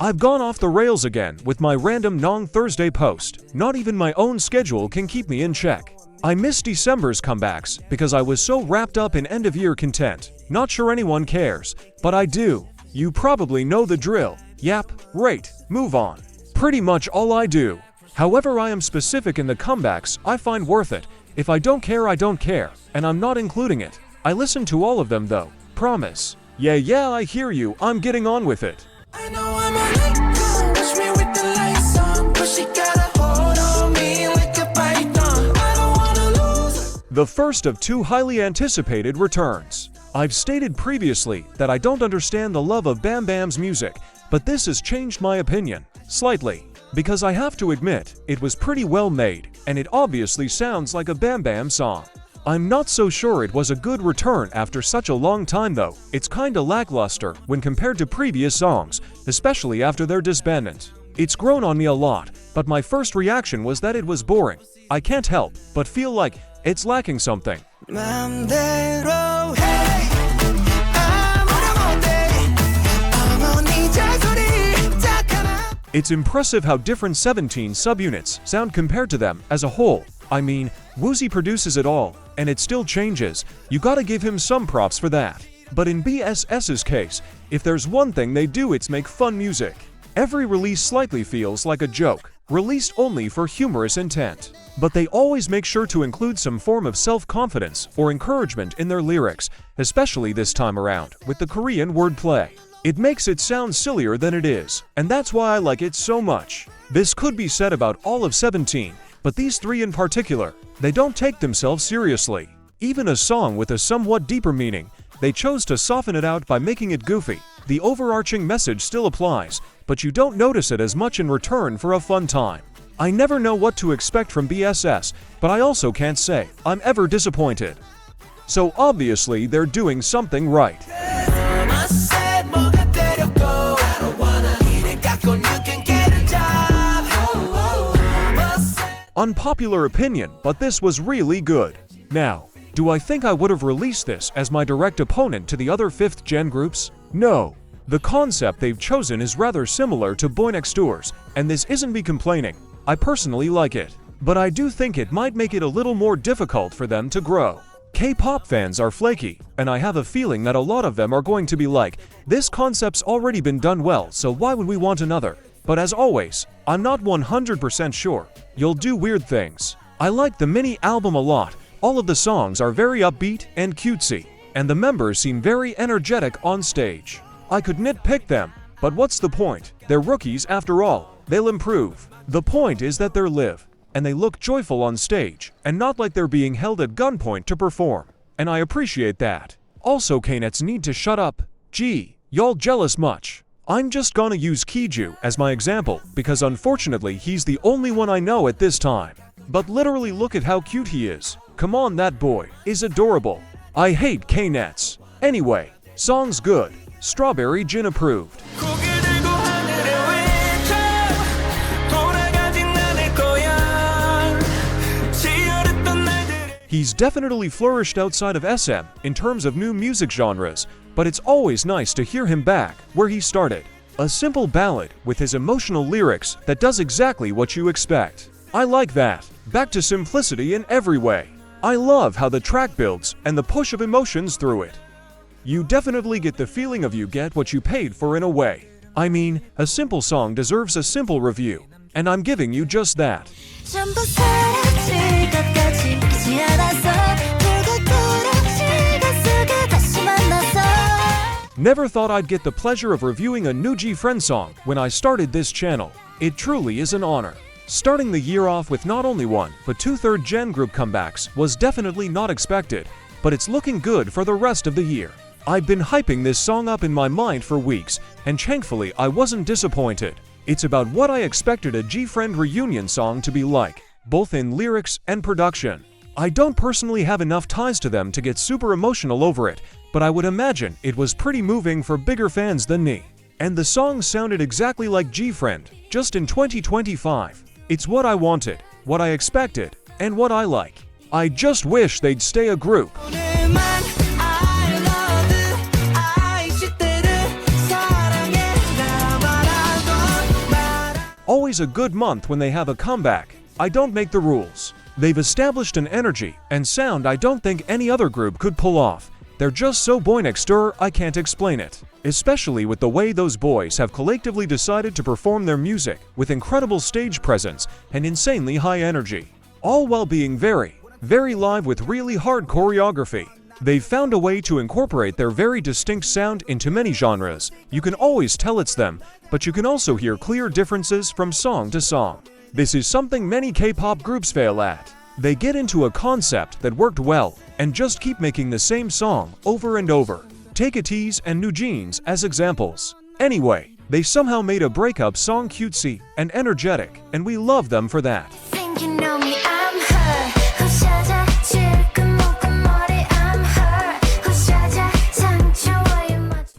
I've gone off the rails again with my random Nong Thursday post. Not even my own schedule can keep me in check. I missed December's comebacks because I was so wrapped up in end-of-year content. Not sure anyone cares, but I do. You probably know the drill. Yap, rate, move on. Pretty much all I do. However, I am specific in the comebacks I find worth it. If I don't care, I don't care, and I'm not including it. I listen to all of them though, promise. Yeah, I hear you, I'm getting on with it. I know I'm a late, push me with the lights on, but she got a hold on me like a python. I don't wanna lose. The first of two highly anticipated returns. I've stated previously that I don't understand the love of Bam Bam's music, but this has changed my opinion, slightly. Because I have to admit, it was pretty well made, and it obviously sounds like a Bam Bam song. I'm not so sure it was a good return after such a long time though. It's kinda lackluster when compared to previous songs, especially after their disbandment. It's grown on me a lot, but my first reaction was that it was boring. I can't help but feel like it's lacking something. It's impressive how different 17 subunits sound compared to them as a whole. I mean, Woozi produces it all, and it still changes. You gotta give him some props for that. But in BSS's case, if there's one thing they do, it's make fun music. Every release slightly feels like a joke, released only for humorous intent. But they always make sure to include some form of self-confidence or encouragement in their lyrics, especially this time around with the Korean wordplay. It makes it sound sillier than it is, and that's why I like it so much. This could be said about all of 17, but these three in particular, they don't take themselves seriously. Even a song with a somewhat deeper meaning, they chose to soften it out by making it goofy. The overarching message still applies, but you don't notice it as much in return for a fun time. I never know what to expect from BSS, but I also can't say I'm ever disappointed. So obviously they're doing something right. Unpopular opinion, but this was really good. Now, do I think I would have released this as my direct opponent to the other 5th gen groups? No. The concept they've chosen is rather similar to Boy Next Door's, and this isn't me complaining. I personally like it, but I do think it might make it a little more difficult for them to grow. K-pop fans are flaky, and I have a feeling that a lot of them are going to be like, this concept's already been done well, so why would we want another? But as always, I'm not 100% sure. You'll do weird things. I like the mini album a lot. All of the songs are very upbeat and cutesy, and the members seem very energetic on stage. I could nitpick them, but what's the point? They're rookies after all. They'll improve. The point is that they're live, and they look joyful on stage, and not like they're being held at gunpoint to perform. And I appreciate that. Also, K-nets need to shut up. Gee, y'all jealous much? I'm just gonna use Kiju as my example because unfortunately he's the only one I know at this time. But literally look at how cute he is. Come on, that boy is adorable. I hate K-nets. Anyway, song's good. Strawberry Gin approved. He's definitely flourished outside of SM in terms of new music genres, but it's always nice to hear him back where he started. A simple ballad with his emotional lyrics that does exactly what you expect. I like that. Back to simplicity in every way. I love how the track builds and the push of emotions through it. You definitely get the feeling of you get what you paid for in a way. I mean, a simple song deserves a simple review, and I'm giving you just that. Never thought I'd get the pleasure of reviewing a new G-Friend song when I started this channel. It truly is an honor. Starting the year off with not only one, but 2 3rd gen group comebacks was definitely not expected, but it's looking good for the rest of the year. I've been hyping this song up in my mind for weeks, and thankfully I wasn't disappointed. It's about what I expected a G-Friend reunion song to be like, both in lyrics and production. I don't personally have enough ties to them to get super emotional over it, but I would imagine it was pretty moving for bigger fans than me. And the song sounded exactly like G-Friend, just in 2025. It's what I wanted, what I expected, and what I like. I just wish they'd stay a group. always a good month when they have a comeback. I don't make the rules. They've established an energy and sound I don't think any other group could pull off. They're just so boy next door, I can't explain it. Especially with the way those boys have collectively decided to perform their music with incredible stage presence and insanely high energy. All while being very, very live with really hard choreography. They've found a way to incorporate their very distinct sound into many genres. You can always tell it's them, but you can also hear clear differences from song to song. This is something many K-pop groups fail at. They get into a concept that worked well and just keep making the same song over and over. Take ATEEZ and New Jeans as examples. Anyway, they somehow made a breakup song cutesy and energetic, and we love them for that. Think you know me, I'm her. Who's I'm her. Who's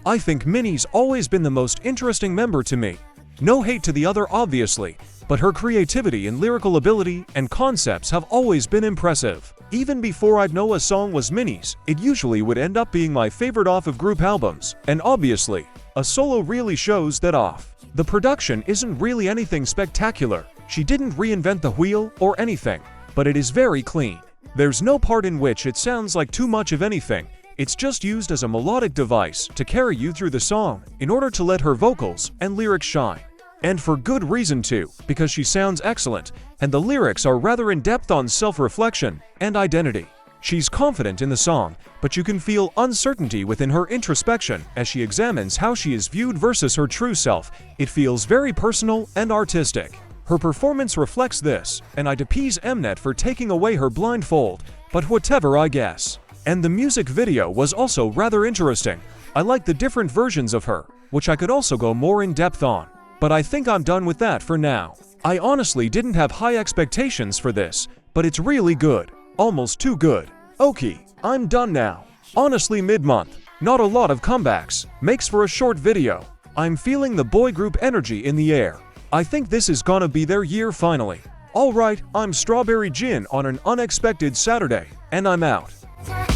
I think Minnie's always been the most interesting member to me. No hate to the other obviously, but her creativity and lyrical ability and concepts have always been impressive. Even before I'd know a song was Minnie's, it usually would end up being my favorite off of group albums, and obviously, a solo really shows that off. The production isn't really anything spectacular. She didn't reinvent the wheel or anything, but it is very clean. There's no part in which it sounds like too much of anything. It's just used as a melodic device to carry you through the song in order to let her vocals and lyrics shine. And for good reason too, because she sounds excellent, and the lyrics are rather in-depth on self-reflection and identity. She's confident in the song, but you can feel uncertainty within her introspection as she examines how she is viewed versus her true self. It feels very personal and artistic. Her performance reflects this, and I'd appease Mnet for taking away her blindfold, but whatever I guess. And the music video was also rather interesting. I like the different versions of her, which I could also go more in depth on. But I think I'm done with that for now. I honestly didn't have high expectations for this, but it's really good. Almost too good. Okay, I'm done now. Honestly, mid-month, not a lot of comebacks, makes for a short video. I'm feeling the boy group energy in the air. I think this is gonna be their year finally. Alright, I'm Strawberry Gin on an unexpected Saturday, and I'm out.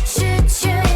Shoot, shoot.